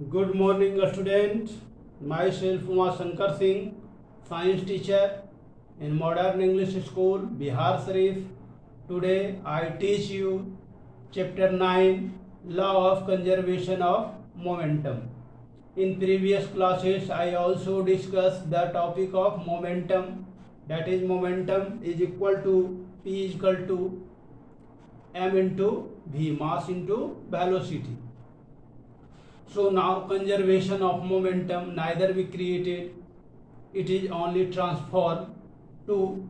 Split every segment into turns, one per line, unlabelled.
Good morning, student. Myself Uma Shankar Singh, science teacher in Modern English School, Bihar Sharif. Today I teach you chapter 9, Law of Conservation of Momentum. In previous classes I also discussed the topic of momentum. That is, momentum is equal to P is equal to m into v, mass into velocity. So now conservation of momentum, neither we created, it is only transformed to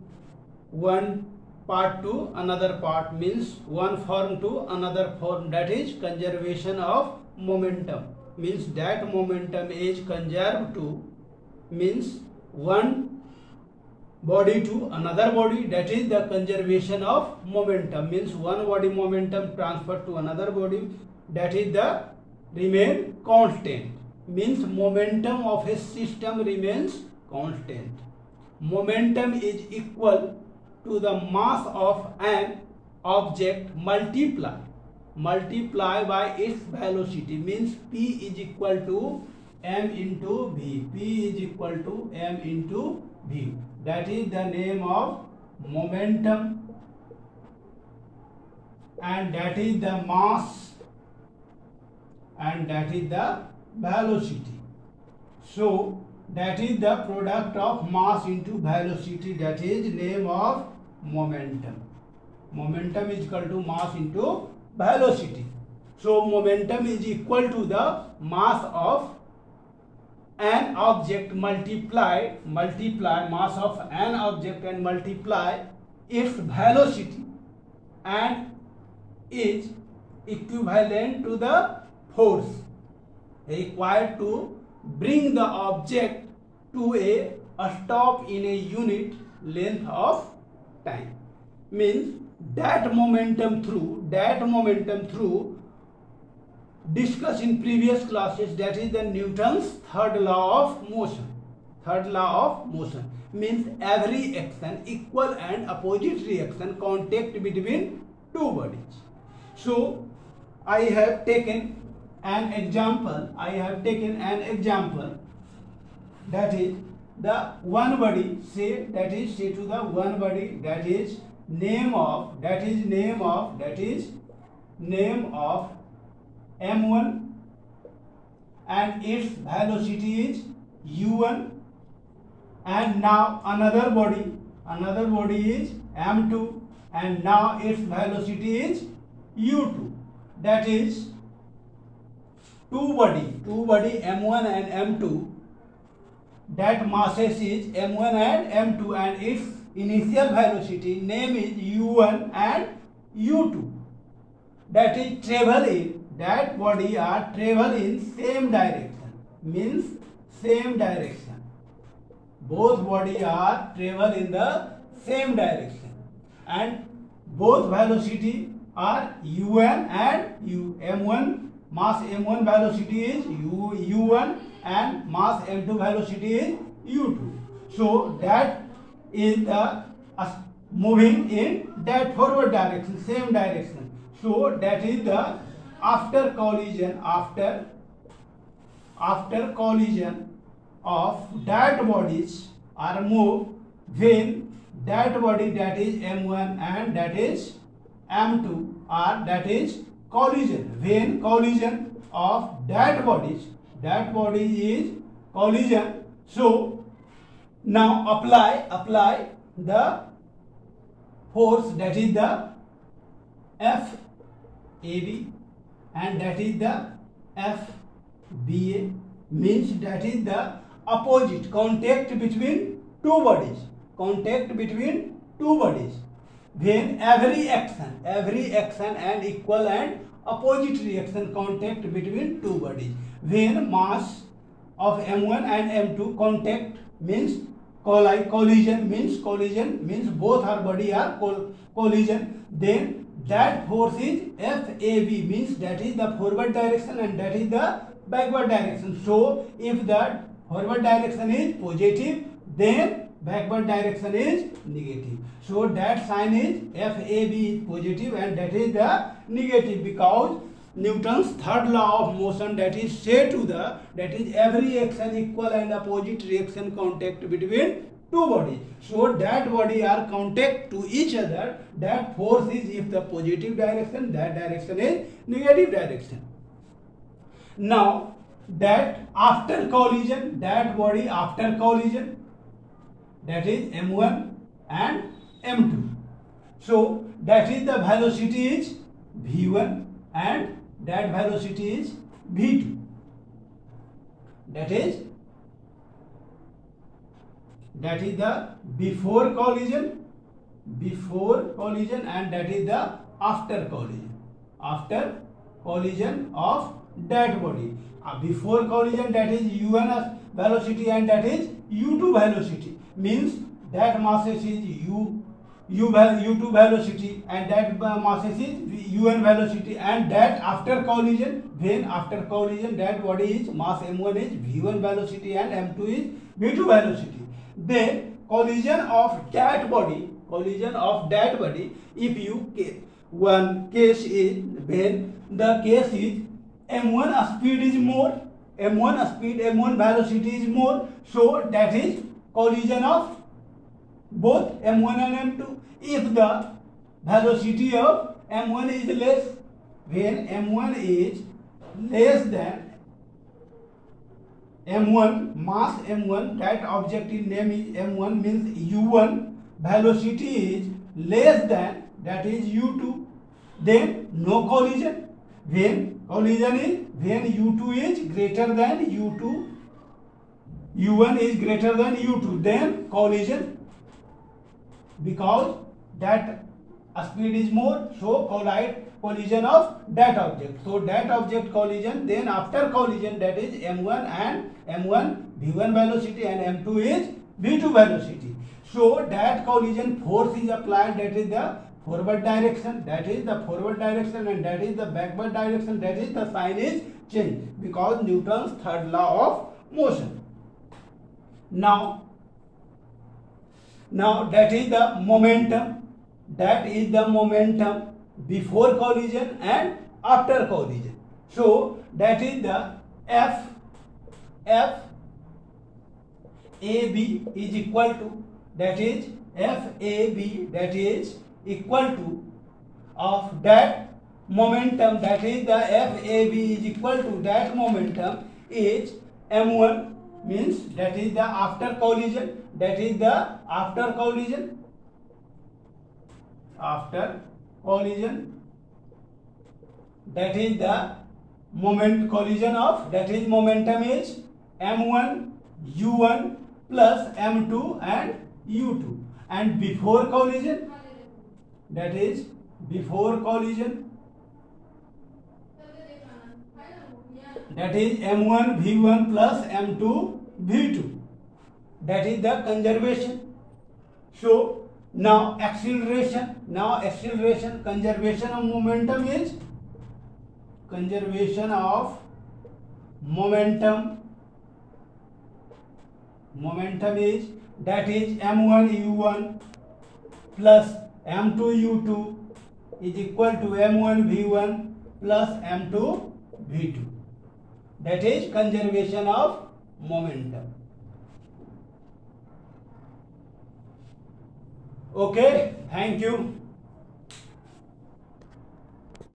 one part to another part, means one form to another form. That is conservation of momentum, means that momentum is conserved to, means one body to another body. That is the conservation of momentum, means one body momentum transferred to another body. That is the remain constant, means momentum of a system remains constant. Momentum is equal to the mass of an object multiplied by its velocity, means P is equal to m into v. P is equal to m into v. That is the name of momentum, and that is the mass, and that is the velocity. So that is the product of mass into velocity. That is name of momentum. Momentum is equal to mass into velocity. So momentum is equal to the mass of an object multiply mass of an object and multiply its velocity, and is equivalent to the force required to bring the object to a stop in a unit length of time. Means that momentum through discussed in previous classes, that is the Newton's third law of motion. Means every action, equal and opposite reaction, contact between two bodies. So I have taken an example. That is the one body, say to the one body, that is name of m1, and its velocity is u1, and now another body is m2, and now its velocity is u2. That is two body m1 and m2, that masses is m1 and m2, and its initial velocity name is u1 and u2. That is that body are travel in same direction, means same direction. Both body are travel in the same direction, and both velocity are u1 and m1. Mass m1 velocity is u1 and mass m2 velocity is u2. So that is the moving in that forward direction, same direction. So that is the after collision of that bodies are moved when that body, that is m1 and that is m2, are, that is collision. When collision of that body is collision. So now apply the force, that is the FAB, and that is the FBA, means that is the opposite contact between two bodies. When every action and equal and opposite reaction contact between two bodies. When mass of m1 and m2 contact, means collision means both our body are collision, then that force is FAB, means that is the forward direction and that is the backward direction. So if the forward direction is positive, then backward direction is negative. So that sign is FAB is positive and that is the negative, because Newton's third law of motion, that is say to the, that is every action equal and opposite reaction contact between two bodies. So that body are contact to each other, that force is if the positive direction, that direction is negative direction. Now that after collision, that body after collision, that is m1 and m2. So that is the velocity is v1 and that velocity is v2. That is the before collision and that is the after collision of that body. Before collision, that is u1 velocity and that is u2 velocity, means that masses is u2 velocity and that masses is un velocity, and that after collision, when after collision that body is mass m1 is v1 velocity and m2 is v2 velocity. Then collision of that body, if you one case is when the case is m1 speed is more, m1 velocity is more, so that is collision of both m1 and m2. If the velocity of m1 is less, when m1 is less than m1, mass m1, that objective name is m1, means u1 velocity is less than, that is u2, then no collision. When collision is when u2 is greater than u2, u1 is greater than u2, then collision, because that speed is more, so collision of that object. So that object collision, then after collision, that is m1 and m1 v1 velocity and m2 is v2 velocity. So that collision force is applied, that is the forward direction, and that is the backward direction, that is the sign is changed because Newton's third law of motion. Now that is the momentum, before collision and after collision. So that is the F AB is equal to, that is FAB, that is equal to of that momentum, that is the FAB is equal to that momentum is m1, means that is the after collision, that is the after collision, that is the moment collision of, that is momentum is m1 u1 plus m2 and u2, and before collision, that is before collision, that is m1 v1 plus m2 v2, that is the conservation. So now acceleration, conservation of momentum is is that is m1 u1 plus m2 u2 is equal to m1 v1 plus m2 v2, that is conservation of momentum. Okay, thank you.